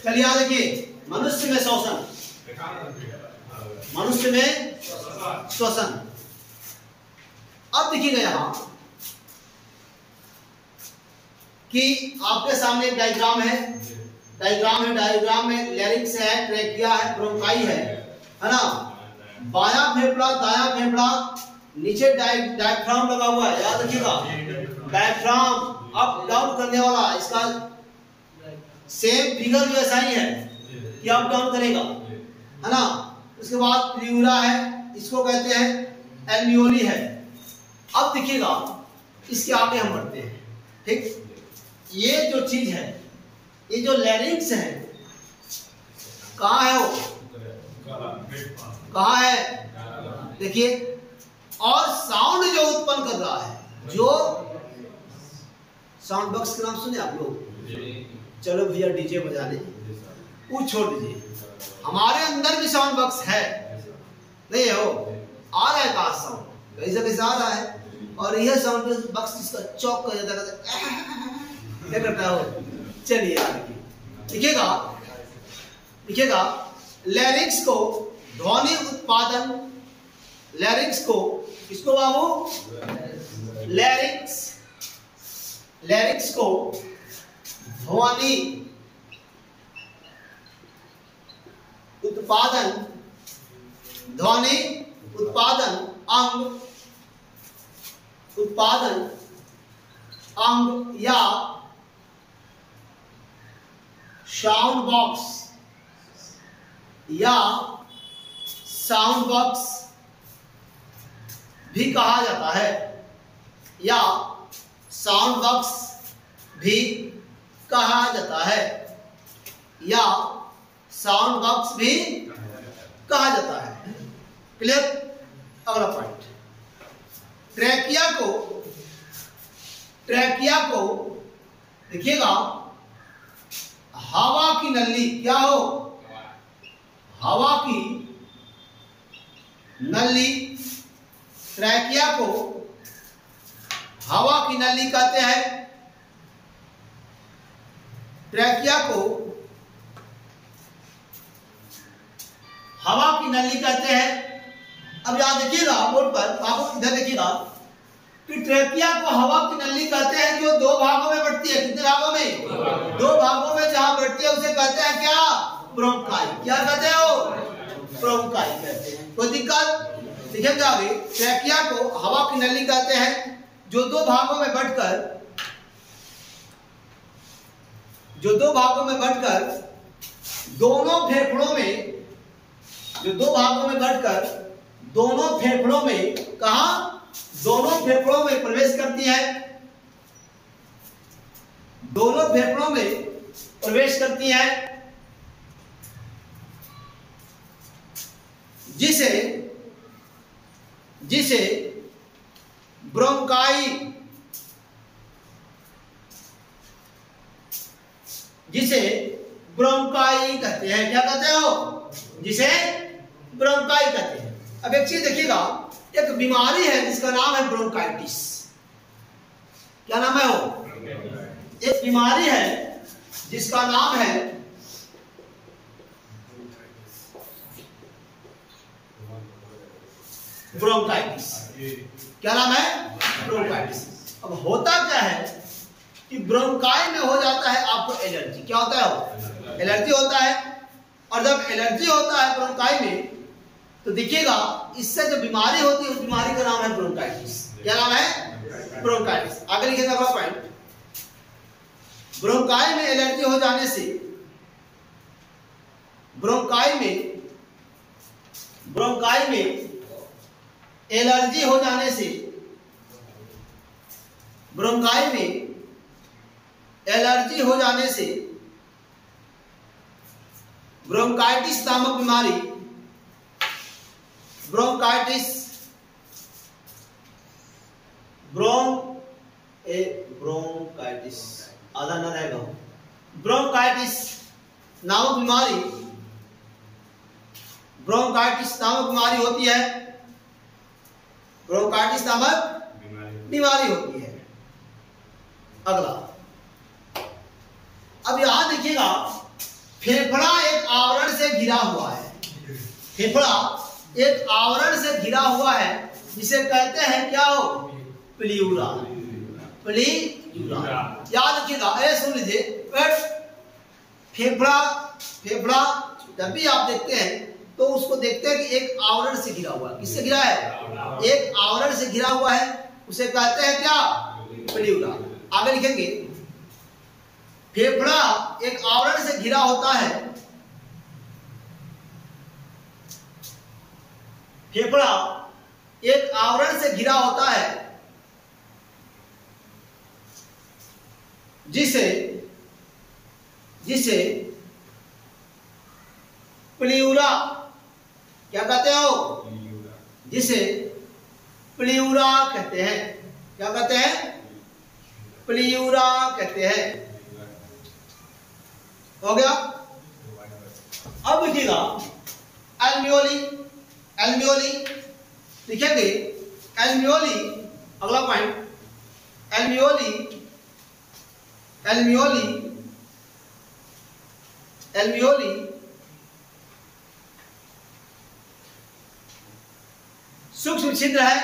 चलिए यहाँ देखिए, मनुष्य में श्वसन, मनुष्य में श्वसन। अब देखिएगा यहाँ कि आपके सामने एक डायग्राम है, डायग्राम में लैरिंक्स है, ट्रैकिया है, ब्रोंकाई है ना। बायां फेफड़ा, दायां फेफड़ा, नीचे डायफ्राम लगा हुआ है, याद रखिएगा। डायफ्राम अप डाउन करने वाला, इसका सेम फिगर जो ऐसा ही है कि अप डाउन करेगा, है ना। उसके बाद प्ल्यूरा है, इसको कहते हैं एल्वियोली है। अब देखिएगा इसके आगे हम बढ़ते हैं, ठीक। ये जो चीज है, ये जो लैरिंक्स है, कहाँ है वो, कहाँ है, देखिए। और साउंड जो उत्पन्न कर रहा है, जो साउंड बॉक्स का नाम सुने आप लोग? चलो भैया डीजे बजा ले, वो छोड़ दीजिए। हमारे अंदर भी साउंड बॉक्स है, नहीं है? वो आ रहा है कहाँ साउंड, कहीं से कैसे आ रहा है। और यह साउंड बॉक्स जिसका चौक कर जाता है, क्या करता है वो? चलिए आगे देखिएगा, लैरिंक्स को ध्वनि उत्पादन, लैरिंक्स को किसको बाबू, लैरिंक्स को ध्वनि उत्पादन अंग या साउंड बॉक्स भी कहा जाता है, या साउंड बॉक्स भी कहा जाता है, या साउंड बॉक्स भी कहा जाता है। क्लियर? अगला पॉइंट, ट्रैकिया को देखिएगा, हवा की नली, क्या हो, हवा की नली, ट्रैकिया को हवा की नली कहते हैं, ट्रैकिया को हवा की नली कहते हैं। अब यहां देखिएगा बोर्ड पर, आप इधर देखिएगा कि ट्रैकिया को हवा की नली कहते हैं, जो दो भागों में बढ़ती है। कितने भागों में? दो भागों में जहां बढ़ती है उसे कहते हैं क्या, ब्रोंकाई। क्या कहते हैं वो? ब्रोंकाई कहते हैं। कोई दिक्कत? देखिएगा आगे, ट्रैकिया को हवा की नली कहते हैं, जो दो भागों में बढ़कर दोनों फेफड़ों में, जो दो भागों में बढ़कर दोनों फेफड़ों में, कहा, दोनों फेफड़ों में प्रवेश करती है, दोनों फेफड़ों में प्रवेश करती है, जिसे ब्रोंकाई कहते हैं। क्या कहते हो? जिसे ब्रोंकाई कहते हैं। अब एक चीज देखिएगा, एक बीमारी है जिसका नाम है ब्रोंकाइटिस। क्या नाम है वो? एक बीमारी है जिसका नाम है ब्रोंकाइटिस। क्या नाम है? ब्रोंकाइटिस। अब होता क्या है कि ब्रोंकाई में हो जाता है आपको एलर्जी। क्या होता है वो? एलर्जी होता है। और जब एलर्जी होता है ब्रोंकाई में, तो देखिएगा इससे जो बीमारी होती है उस बीमारी का नाम है ब्रोंकाइटिस। क्या नाम है? ब्रोंकाइटिस। आगे लिखिएगा अगला पॉइंट, ब्रोंकाई में एलर्जी हो जाने से, ब्रोंकाई में एलर्जी हो जाने से, ब्रोंकाई में एलर्जी हो जाने से ब्रोंकाइटिस नामक बीमारी, ब्रोंकाइटिस आधा न रहेगा, ब्रोंकाइटिस नामक बीमारी होती है, ब्रोंकाइटिस नामक बीमारी होती है। अगला, अब यहां देखिएगा फेफड़ा एक आवरण से घिरा हुआ है। फेफड़ा एक आवरण से घिरा हुआ है जिसे कहते हैं क्या हो, प्लीउरा। प्लीउरा याद रखिएगा, ए सुन लीजिए। फेफड़ा फेफड़ा जब भी आप देखते हैं तो उसको देखते हैं कि एक आवरण से घिरा हुआ है। किससे घिरा है, एक आवरण से घिरा हुआ है, उसे कहते हैं क्या, प्लीउरा। आगे लिखेंगे, फेफड़ा एक आवरण से घिरा होता है। फेफड़ा एक आवरण से घिरा होता है जिसे जिसे प्लीउरा क्या कहते हो, जिसे प्लीउरा कहते हैं। क्या कहते हैं, प्लीउरा कहते हैं। हो गया। अब लिखिएगा एल्वियोली। एल्वियोली लिखेंगे, एल्वियोली अगला पॉइंट, एल्वियोली एल्वियोली एल्वियोली सूक्ष्म छिद्र है।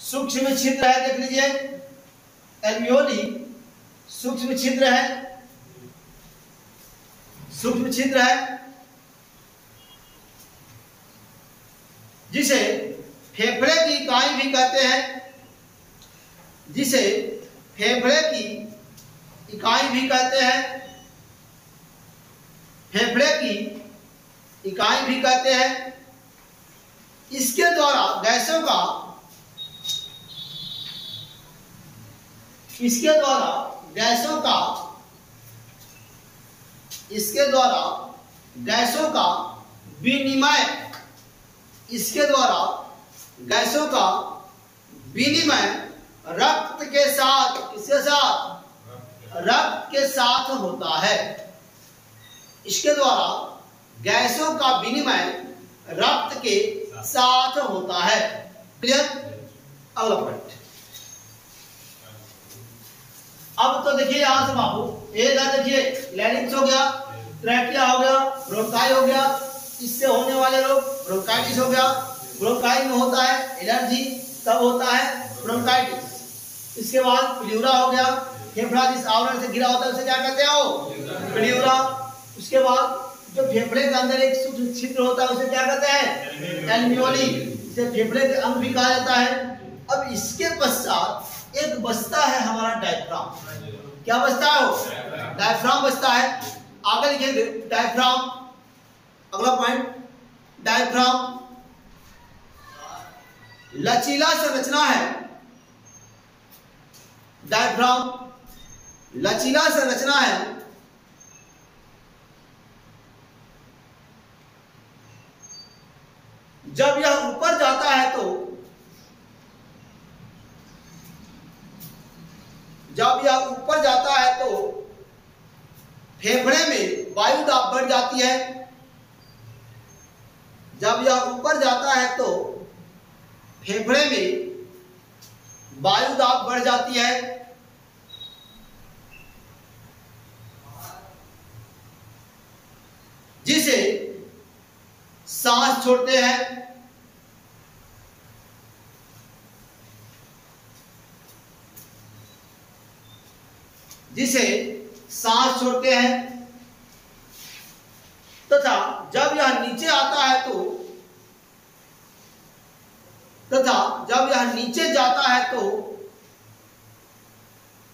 सूक्ष्म छिद्र है, देख लीजिए, एल्वियोली सूक्ष्म छिद्र है। सूक्ष्म छिद्र है जिसे फेफड़े की इकाई भी कहते हैं। जिसे फेफड़े की इकाई भी कहते हैं। फेफड़े की इकाई भी कहते हैं। इसके द्वारा गैसों का इसके द्वारा गैसों का इसके द्वारा गैसों का विनिमय इसके द्वारा गैसों का विनिमय रक्त के साथ, किसके साथ, रक्त के साथ होता है। इसके द्वारा गैसों का विनिमय रक्त के साथ होता है। क्लियर। अगला पॉइंट। अब तो देखिए यहां से बाबू, एक देखिए लैरिंक्स हो गया, ट्रैकिया हो गया, ब्रोंकाई हो गया, इससे होने वाले रोग ब्रोंकाइटिस हो गया। ब्रोंकाई में होता है एलर्जी, तब होता है ब्रोंकाइटिस। इसके बाद प्लीउरा हो गया, फेफड़ा जिस आवरण से घिरा होता है उसे क्या कहते हो, प्लीउरा। उसके बाद जो फेफड़े के अंदर एक सूक्ष्म छिद्र होता है उसे क्या कहते हैं, एल्वियोली। इसे फेफड़े के अंग भी कहा जाता है। अब इसके पश्चात एक बचता है हमारा डायफ्राम। क्या बचता है, डायफ्राम बचता है। आगे लिखेंगे डायफ्राम, अगला पॉइंट, डायफ्राम लचीला संरचना है। डायफ्राम लचीला संरचना है जब यह ऊपर जाता है तो फेफड़े में वायु दाब बढ़ जाती है। जब यह ऊपर जाता है तो फेफड़े में वायु दाब बढ़ जाती है। जिसे सांस छोड़ते हैं। जिसे सांस छोड़ते हैं तथा जब यह नीचे आता है तो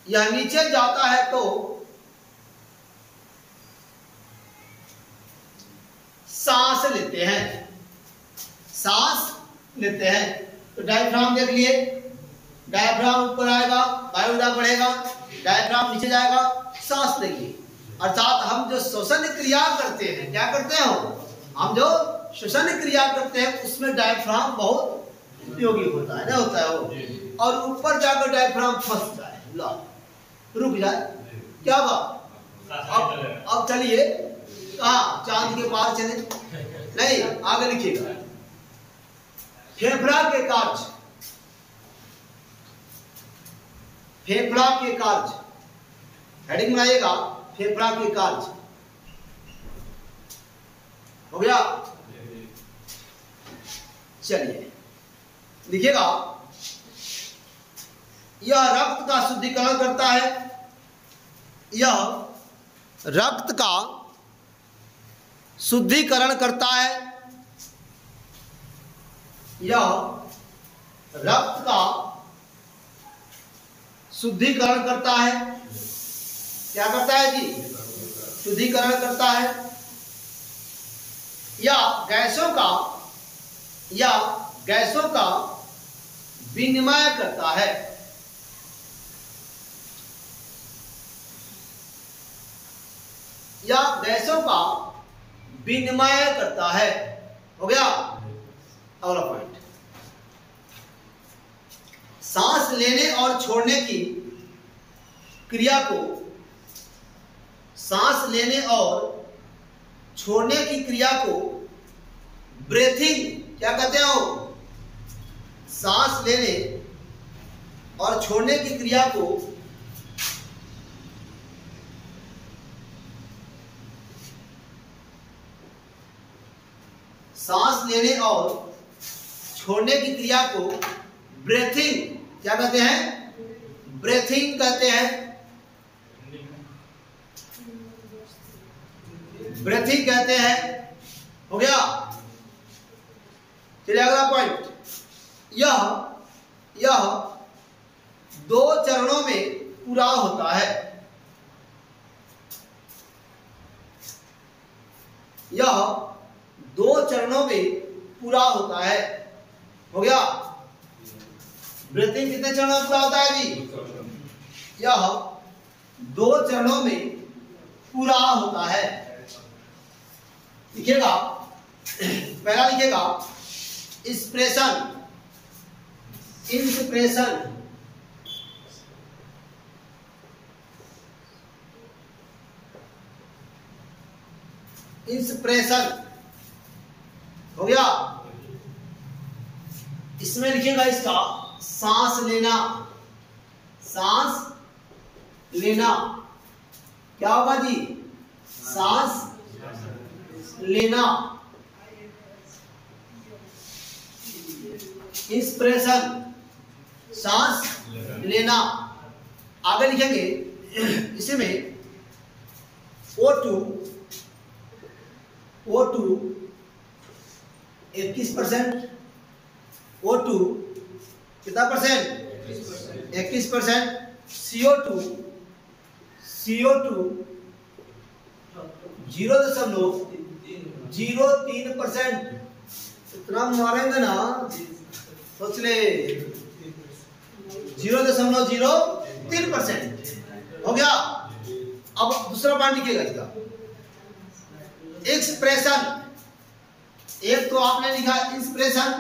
यह नीचे जाता है तो सांस लेते हैं। तो डायफ्राम देख लिए, डायफ्राम ऊपर आएगा, वायु दाब बढ़ेगा, डायफ्राम नीचे जाएगा, सांस लेंगे। अर्थात हम जो श्वसन क्रिया करते हैं, क्या करते हैं हम जो श्वसन क्रिया करते हैं उसमें डायफ्राम बहुत उपयोगी होता है, ना होता है वो। और ऊपर जाकर डायफ्राम फंस जाए, रुक जाए, क्या बात। अब चलिए कहाँ, चांद के पार चले, नहीं आगे लिखिएगा। फेफड़ा के कार्य, फेफड़ा के कार्य, हेडिंग बनाइएगा, फेफड़ा के कार्य। हो गया। चलिए लिखिएगा, यह रक्त का शुद्धिकरण करता है, यह रक्त का शुद्धिकरण करता है, यह रक्त का शुद्धिकरण करता है। क्या करता है जी? शुद्धिकरण करता है। या गैसों का विनिमय करता है। या गैसों का विनिमय करता है। हो गया। अगला पॉइंट, सांस लेने और छोड़ने की क्रिया को, सांस लेने और छोड़ने की क्रिया को ब्रेथिंग क्या कहते हो? सांस लेने और छोड़ने की क्रिया को सांस लेने और छोड़ने की क्रिया को ब्रेथिंग क्या कहते हैं? ब्रेथिंग कहते हैं। ब्रेथिंग कहते हैं। हो गया। चलिए अगला पॉइंट, यह 2 चरणों में पूरा होता है। यह 2 चरणों में पूरा होता है। हो गया। ब्रीथिंग कितने चरणों में पूरा होता है जी? यह 2 चरणों में पूरा होता है। लिखिएगा, पहला लिखिएगा इंस्पिरेशन, इंस्पिरेशन, इंस्पिरेशन। हो गया। इसमें लिखिएगा इसका सांस लेना, सांस लेना। क्या होगा जी? सांस लेना। इंस्पिरेशन, सांस लेना। आगे लिखेंगे इसमें O2 21%, O2 कितना परसेंट? 21%। CO2 0.03%। इतना मारेंगे ना, सोच ले। 0.03%। हो गया। अब दूसरा पॉइंट लिखिएगा इसका, एक्सप्रेशन। एक तो आपने लिखा इंस्पिरेशन,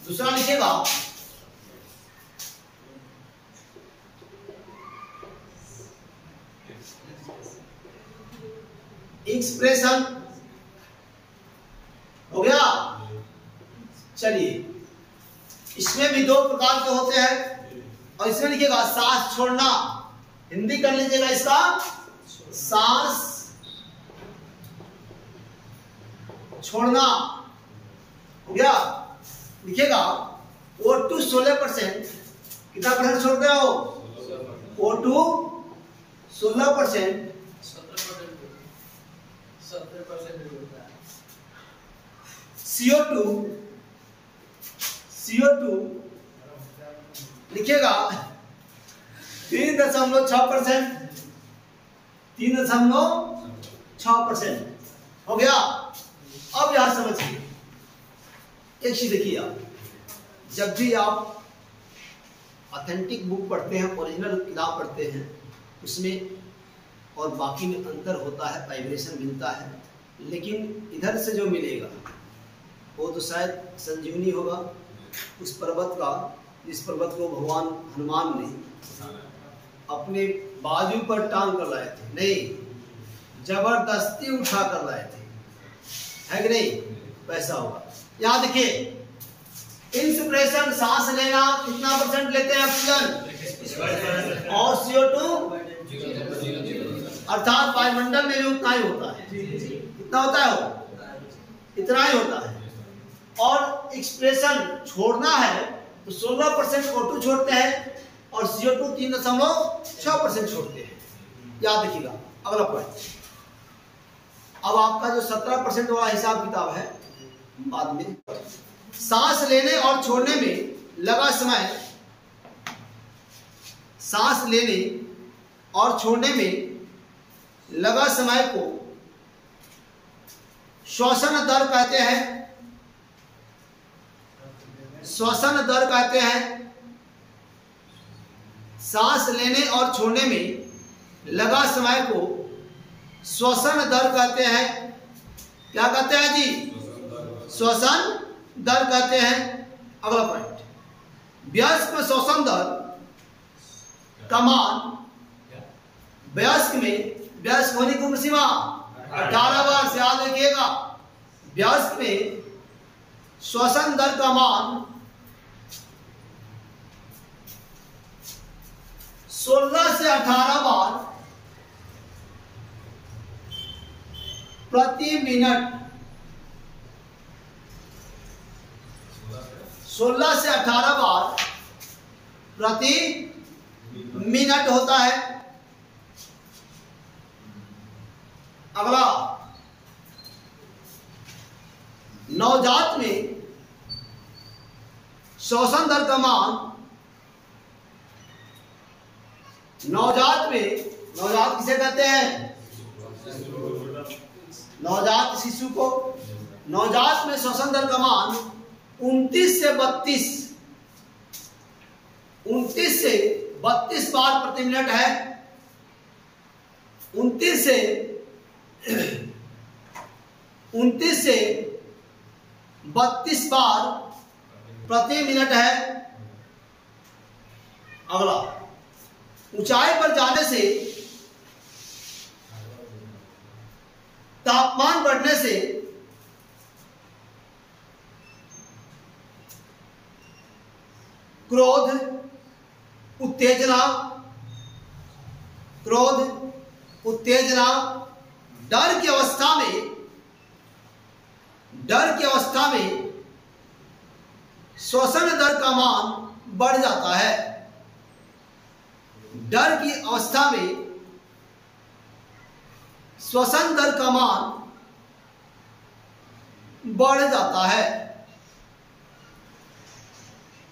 दूसरा लिखेगा एक्सप्रेशन। हो गया। चलिए, इसमें भी 2 प्रकार के होते हैं। और इसमें लिखिएगा सांस छोड़ना, हिंदी कर लीजिएगा इसका, सांस छोड़ना। हो गया। लिखिएगा O2 16%। कितना परसेंट छोड़ते हो? O2 16%। CO2 लिखिएगा 3.6%। 3.6%। हो गया। अब यहां समझिए, एक चीज देखिए, आप जब भी आप ऑथेंटिक बुक पढ़ते हैं, ओरिजिनल किताब पढ़ते हैं, उसमें और बाकी में अंतर होता है, वाइब्रेशन मिलता है। लेकिन इधर से जो मिलेगा वो तो शायद संजीवनी होगा उस पर्वत का, जिस पर्वत को भगवान हनुमान ने अपने बाजू पर टांग कर लाए थे। नहीं, जबरदस्ती उठा कर लाए थे, है कि नहीं? वैसा होगा। यहाँ देखिए, इंस्पिरेशन सांस लेना कितना परसेंट लेते हैं ऑक्सीजन, और CO2 अर्थात वायुमंडल में भी उतना ही होता है। कितना होता है वो? इतना ही होता है। और एक्सप्रेशन छोड़ना है तो 16% O2 छोड़ते हैं और CO2 3.6% छोड़ते हैं। याद रखिएगा। अगला पॉइंट, अब आपका जो 17% वाला हिसाब किताब है बाद में। सांस लेने और छोड़ने में लगा समय, सांस लेने और छोड़ने में लगा समय को श्वसन दर कहते हैं। श्वसन दर कहते हैं। सांस लेने और छोड़ने में लगा समय को श्वसन दर कहते हैं। क्या कहते हैं जी? श्वसन दर कहते हैं। अगला पॉइंट, वयस्क में श्वसन दर का मान, वयस्क में, वयस्क होने की उम्र सीमा 18 वर्ष, याद रखिएगा। वयस्क में श्वसन दर का मान 16 से 18 बार प्रति मिनट, 16 से 18 बार प्रति मिनट होता है। अगला, नवजात में श्वसन दर का मान, नवजात में, नवजात किसे कहते हैं? नवजात शिशु को। नवजात में श्वसन दर का मान 29 से 32, 29 से 32 बार प्रति मिनट है। 29 से 32 बार प्रति मिनट है। अगला, ऊंचाई पर जाने से, तापमान बढ़ने से क्रोध, उत्तेजना, क्रोध, उत्तेजना, डर की अवस्था में, डर की अवस्था में श्वसन दर का मान बढ़ जाता है। डर की अवस्था में श्वसन दर का मान बढ़ जाता है।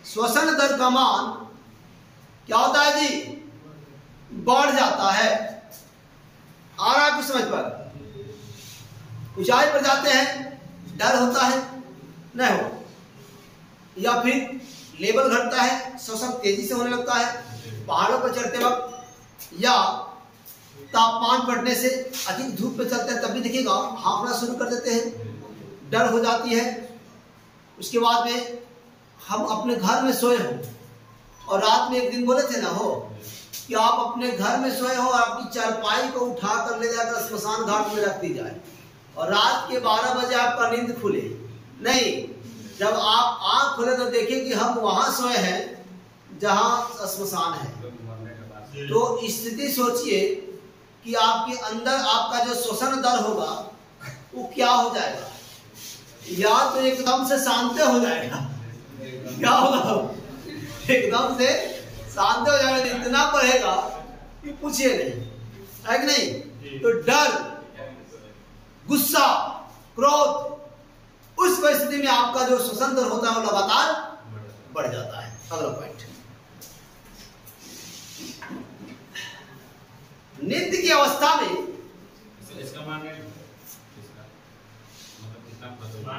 श्वसन दर का मान क्या होता है जी? बढ़ जाता है। आ रहा है कुछ समझ पर? ऊंचाई पर जाते हैं, डर होता है, नहीं हो, या फिर लेवल घटता है, श्वसन तेजी से होने लगता है पहाड़ों पर चढ़ते वक्त, या तापमान बढ़ने से अधिक धूप पे चलते हैं तब भी देखिएगा हांफना शुरू कर देते हैं, डर हो जाती है। उसके बाद में हम अपने घर में सोए हो और रात में एक दिन बोले थे ना हो कि आप अपने घर में सोए हो और आपकी चारपाई को उठा कर ले जाकर स्मशान घाट में रख दी जाए और रात के 12 बजे आपका नींद खुले। नहीं, जब आप आंख खोले तो देखें कि हम वहां सोए हैं जहां श्मशान है। तो स्थिति सोचिए कि आपके अंदर आपका जो श्वसन दर होगा वो क्या हो जाएगा? या तो एकदम से शांत हो जाएगा, क्या होगा? एकदम से शांत हो जाएगा, इतना बढ़ेगा कि पूछिए नहीं, है कि नहीं? तो डर, गुस्सा, क्रोध, उस परिस्थिति में आपका जो श्वसन दर होता है वो लगातार बढ़ जाता है। अगला पॉइंट, नींद की अवस्था में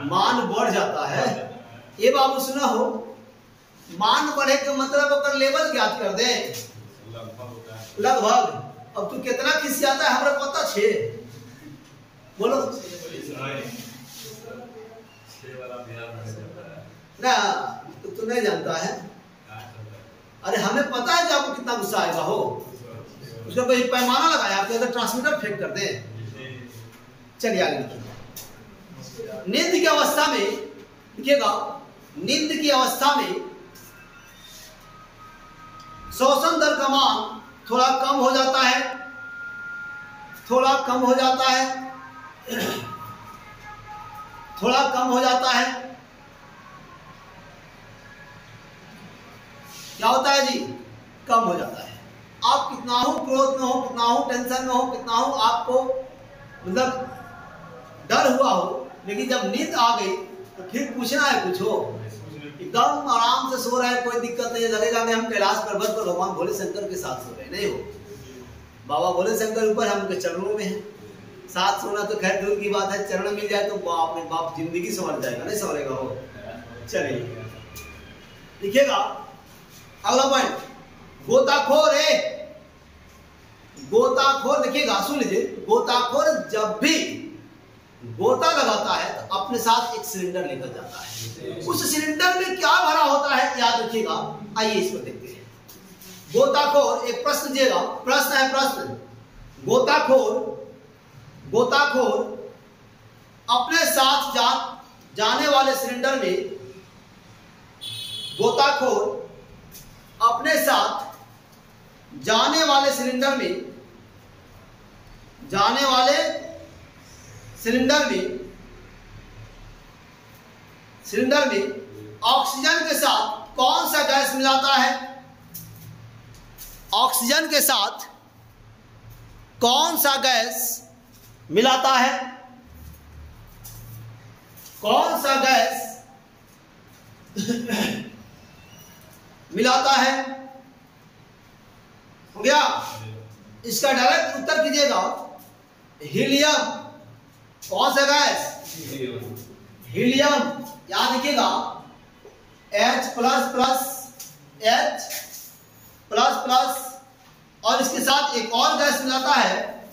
मान बढ़ जाता है। ये बाबू सुना हो, मान बढ़े का मतलब अगर लेवल ज्ञात कर दे लगभग। अब तू कितना खिसियाता है हमरा पता छे, बोलो ना, तू नहीं जानता है। अरे हमें पता है कि आपको कितना गुस्सा आएगा हो, उसका कोई पैमाना लगाया, आपके अंदर ट्रांसमीटर फेंक कर दे। चलिए आगे देखिए। नींद की अवस्था में देखिएगा, नींद की अवस्था में श्वसन दर का मान थोड़ा कम हो जाता है। थोड़ा कम हो जाता है, थोड़ा कम हो जाता है। क्या होता है जी? कम हो जाता है। आप कितना हो क्रोध में हो, कितना हो टेंशन में हो, कितना हो आपको मतलब डर हुआ हो, लेकिन जब नींद आ गई तो फिर पूछना है कुछ हो, एकदम आराम से सो रहे हैं, कोई दिक्कत नहीं, लगेगा कि हम कैलाश पर्वत पर भगवान भोले शंकर के साथ सो रहे, नहीं हो। बाबा भोले शंकर ऊपर, हम उनके चरणों में हैं। साथ सोना तो खैर दूर की बात है, चरण मिल जाए तो बाप रे बाप जिंदगी संवर जाएगा, नहीं संवरेगा हो। चलिए लिखिएगा अगला पॉइंट, गोताखोर है। गोताखोर देखिएगा, सुन लीजिए, गोताखोर जब भी गोता लगाता है तो अपने साथ एक सिलेंडर लेकर जाता है। उस सिलेंडर में क्या भरा होता है याद रखिएगा। आइए इसको देखते हैं। गोताखोर, एक प्रश्न दिएगा, प्रश्न है प्रश्न। गोताखोर अपने साथ जाने वाले सिलेंडर में, गोताखोर अपने साथ जाने वाले सिलेंडर में, जाने वाले सिलेंडर में ऑक्सीजन के साथ कौन सा गैस मिलाता है? ऑक्सीजन के साथ कौन सा गैस मिलाता है? कौन सा गैस मिलाता है? हो गया। इसका डायरेक्ट उत्तर कीजिएगा, हीलियम। कौन सा गैस? हीलियम। याद रखिएगा, H प्लस और इसके साथ एक और गैस मिलाता है,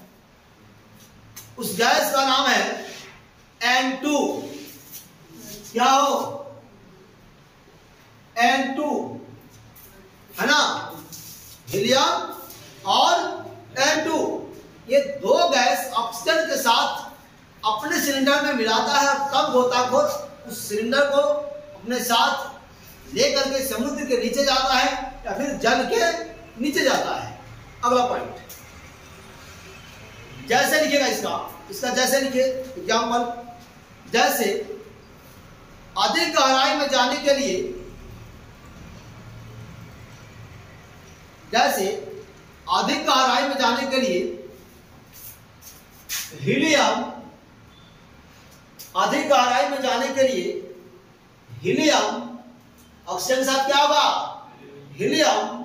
उस गैस का नाम है N2। क्या हो? N2 है ना, हीलियम और N2, ये दो गैस ऑक्सीजन के साथ अपने सिलेंडर में मिलाता है, तब गोताखोर उस सिलेंडर को अपने साथ लेकर के समुद्र के नीचे जाता है या फिर जल के नीचे जाता है। अगला पॉइंट, जैसे लिखिएगा इसका जैसे लिखिए एग्जाम्पल, जैसे अधिक गहराई में जाने के लिए, जैसे अधिक गहराई में जाने के लिए हीलियम, अधिक गहराई में जाने के लिए हीलियम, ऑक्सीजन के साथ क्या होगा? हीलियम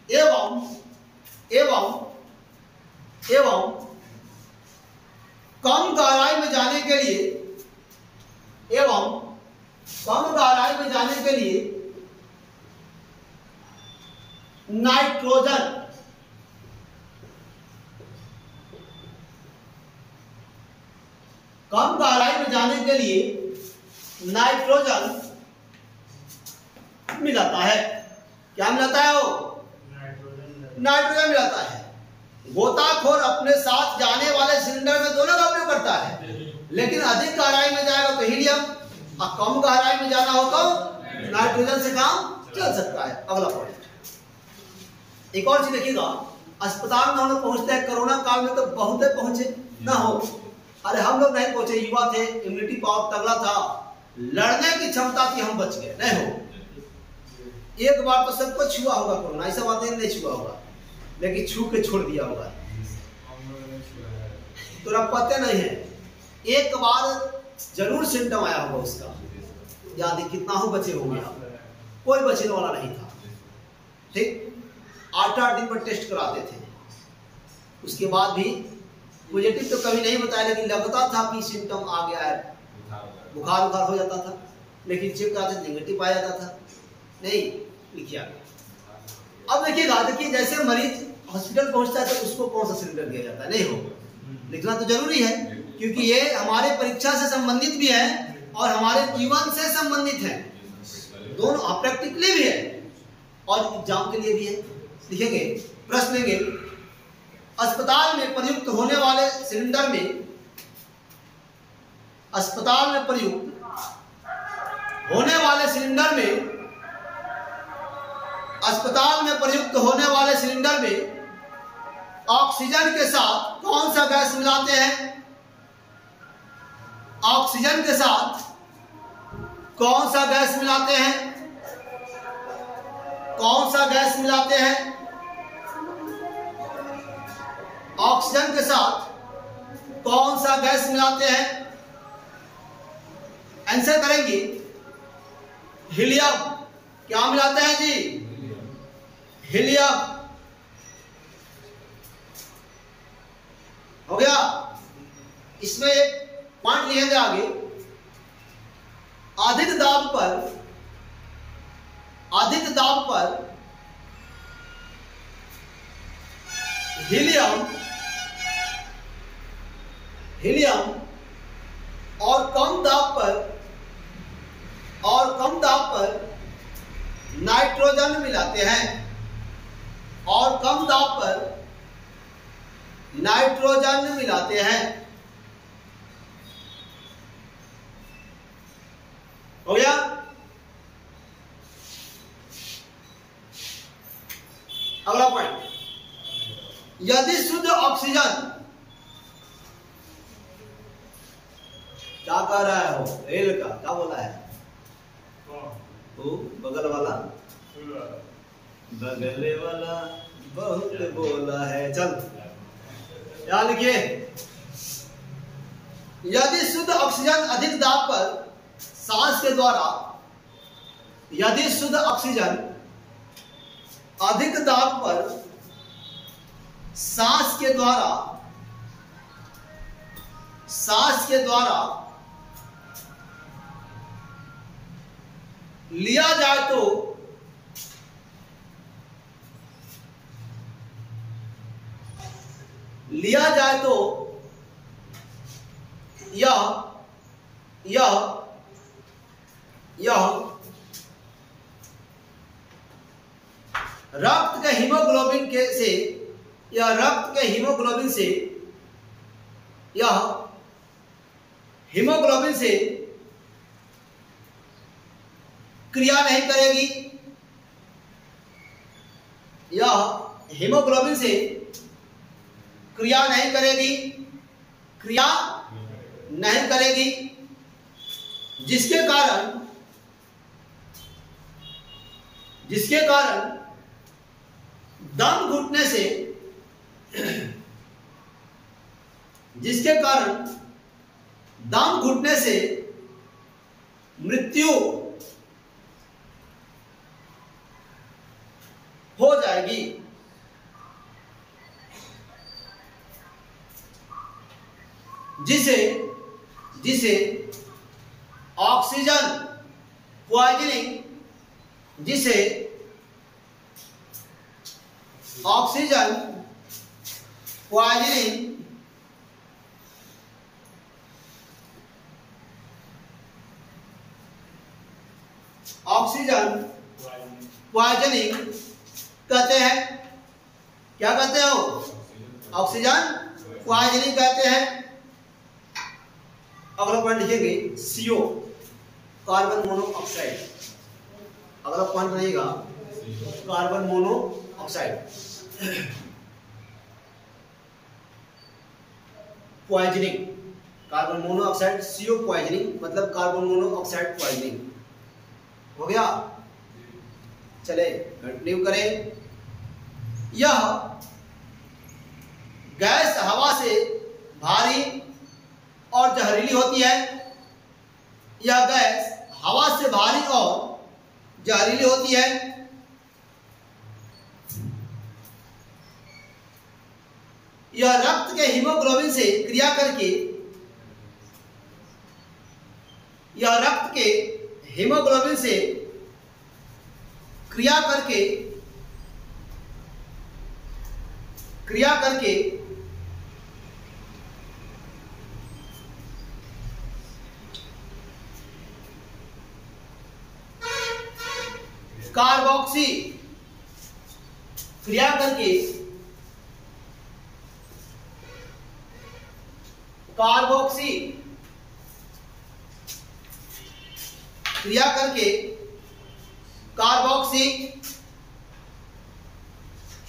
एवं कम गहराई में जाने के लिए, नाइट्रोजन, कम गहराई में जाने के लिए नाइट्रोजन मिलाता है। क्या मिलाता है? वो नाइट्रोजन मिलाता है। गोताखोर अपने साथ जाने वाले सिलेंडर में दोनों का उपयोग करता है, लेकिन अधिक गहराई में जाएगा तो हीलियम, और कम गहराई में जाना हो तो नाइट्रोजन से काम चल सकता है। अगला पॉइंट, एक और चीज देखिएगा, अस्पताल में हम लोग पहुंचते हैं, कोरोना काल में तो बहुत पहुंचे ना हो, अरे हम लोग नहीं पहुंचे, युवा थे, इम्यूनिटी पावर तगड़ा था, लड़ने की क्षमता थी, हम बच गए, नहीं हो। एक बार तो सबको छुआ होगा कोरोना, ऐसा बात नहीं छुआ होगा, लेकिन छू के छोड़ दिया होगा, तो पता नहीं है, एक बार जरूर सिम्टम आया होगा उसका। याद कितना हो बचे होंगे आप, कोई बचने वाला नहीं था। ठीक, 8-8 दिन पर टेस्ट कराते थे, उसके बाद भी पॉजिटिव तो कभी नहीं बताया, लेकिन लगता था कि सिम्टम आ गया है, बुखार हो जाता था, लेकिन चेक कराते नेगेटिव पाया जाता था। नहीं लिखिए। अब देखिएगा, देखिए जैसे मरीज हॉस्पिटल पहुंचता है तो उसको कौन सा सिलेंडर दिया जाता है, नहीं हो, लिखना तो जरूरी है, क्योंकि ये हमारे परीक्षा से संबंधित भी है और हमारे जीवन से संबंधित है, दोनों प्रैक्टिकली भी है और एग्जाम के लिए भी है। लिखेंगे, प्रश्न लेंगे, अस्पताल में प्रयुक्त होने वाले सिलेंडर में, अस्पताल में प्रयुक्त होने वाले सिलेंडर में, अस्पताल में प्रयुक्त होने वाले सिलेंडर में ऑक्सीजन के साथ कौन सा गैस मिलाते हैं? ऑक्सीजन के साथ कौन सा गैस मिलाते हैं? कौन सा गैस मिलाते हैं? ऑक्सीजन के साथ कौन सा गैस मिलाते हैं? आंसर करेंगे हीलियम। क्या मिलाते हैं जी? हीलियम। हो गया। इसमें एक पॉइंट लिखेंगे आगे, अधिक दाब पर हीलियम और कम दाब पर नाइट्रोजन मिलाते हैं, और कम दाब पर नाइट्रोजन मिलाते हैं। हो गया। अगला पॉइंट, यदि शुद्ध ऑक्सीजन, क्या कह रहा है वो? रेल का क्या बोला है? वो बगल वाला, बगले वाला बहुत बोला है। चल क्या लिखिए, यदि शुद्ध ऑक्सीजन अधिक दाब पर सांस के द्वारा, यदि शुद्ध ऑक्सीजन अधिक दाब पर सांस के द्वारा लिया जाए तो यह रक्त के हीमोग्लोबिन से क्रिया नहीं करेगी। यह हीमोग्लोबिन से क्रिया नहीं करेगी, जिसके कारण दम घुटने से मृत्यु हो जाएगी। जिसे ऑक्सीजन पॉइजनिंग कहते हैं। क्या कहते हो? ऑक्सीजन पॉइजनिंग कहते हैं। अगला पॉइंट लिखेंगे CO, कार्बन मोनोऑक्साइड। अगला पॉइंट रहेगा carbon monoxide, poisoning. Carbon monoxide CO poisoning मतलब कार्बन मोनोऑक्साइड पॉइजनिंग। हो गया। चले कंटिन्यू करें। यह गैस हवा से भारी और जहरीली होती है। यह गैस हवा से भारी और जहरीली होती है। यह रक्त के हीमोग्लोबिन से क्रिया करके कार्बोक्सी क्रिया करके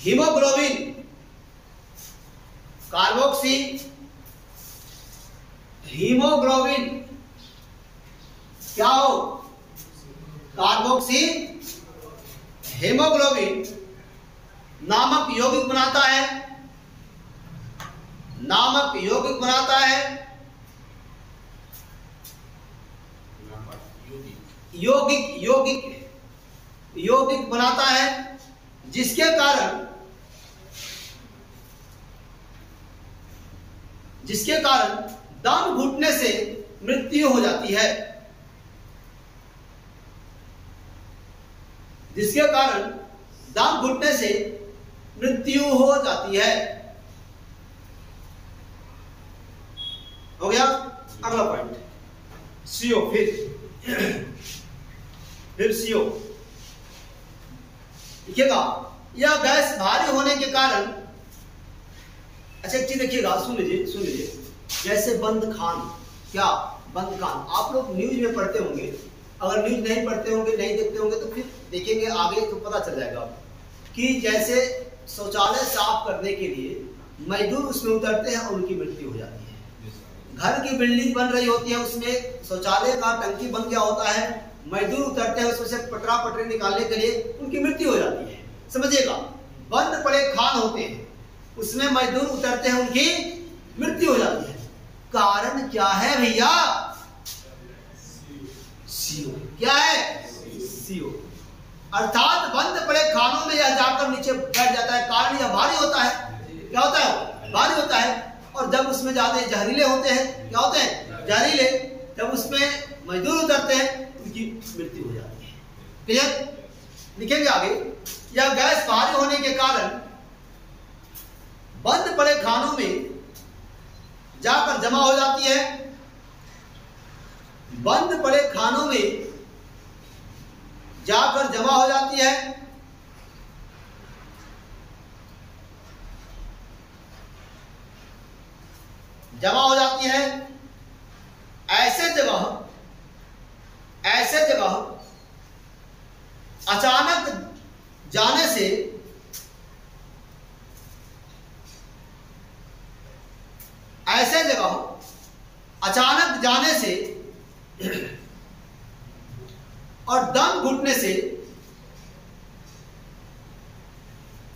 हीमोग्लोबिन कार्बोक्सी हीमोग्लोबिन क्या हो, कार्बोक्सी हीमोग्लोबिन नामक यौगिक बनाता है, नामक यौगिक बनाता है, यौगिक यौगिक यौगिक बनाता है, जिसके कारण दम घुटने से मृत्यु हो जाती है, जिसके कारण दम घुटने से मृत्यु हो जाती है। हो गया। अगला पॉइंट CO, फिर CO देखिएगा, यह गैस भारी होने के कारण, अच्छा एक चीज देखिएगा, सुन लीजिए, जैसे बंद खान, क्या बंद खान, आप लोग न्यूज में पढ़ते होंगे, अगर न्यूज नहीं पढ़ते होंगे, नहीं देखते होंगे तो फिर देखेंगे आगे तो पता चल जाएगा कि जैसे शौचालय साफ करने के लिए मजदूर उसमें उतरते हैं और उनकी मृत्यु हो जाती है। घर की बिल्डिंग बन रही होती है, उसमें शौचालय का टंकी बन गया होता है, मजदूर उतरते हैं उसमें से पटरा पटरी निकालने के लिए, उनकी मृत्यु हो जाती है। समझिएगा, बंद पड़े खान होते हैं, उसमें मजदूर उतरते हैं, उनकी मृत्यु हो जाती है। कारण क्या है भैया? CO। क्या है? CO। अर्थात बंद पड़े खानों में यह जाकर नीचे बैठ जाता है। कारण यह भारी होता है। क्या होता है? भारी होता है। और जब उसमें ज्यादा जहरीले होते हैं, क्या होते हैं? जहरीले। जब उसमें मजदूर उतरते हैं, उनकी मृत्यु हो जाती है। क्लियर? लिखेंगे आगे, यह गैस भारी होने के कारण बंद पड़े खानों में जाकर जमा हो जाती है, बंद पड़े खानों में जाकर जमा हो जाती है, जमा हो जाती है। ऐसे जगह अचानक जाने से और दम घुटने से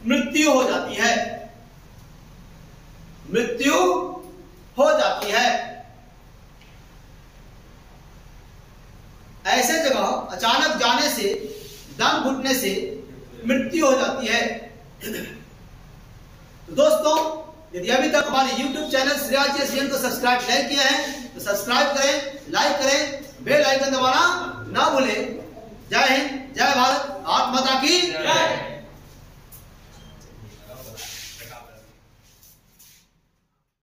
मृत्यु हो जाती है, मृत्यु हो जाती है। ऐसे जगह अचानक जाने से, दम घुटने से मृत्यु हो जाती है। तो दोस्तों, यदि अभी तक हमारे YouTube चैनल श्रेया जी को सब्सक्राइब नहीं किया है तो सब्सक्राइब करें, लाइक करें, बेल आइकन दबाना ना भूलें। जय हिंद, जय भारत, भारत माता की जय।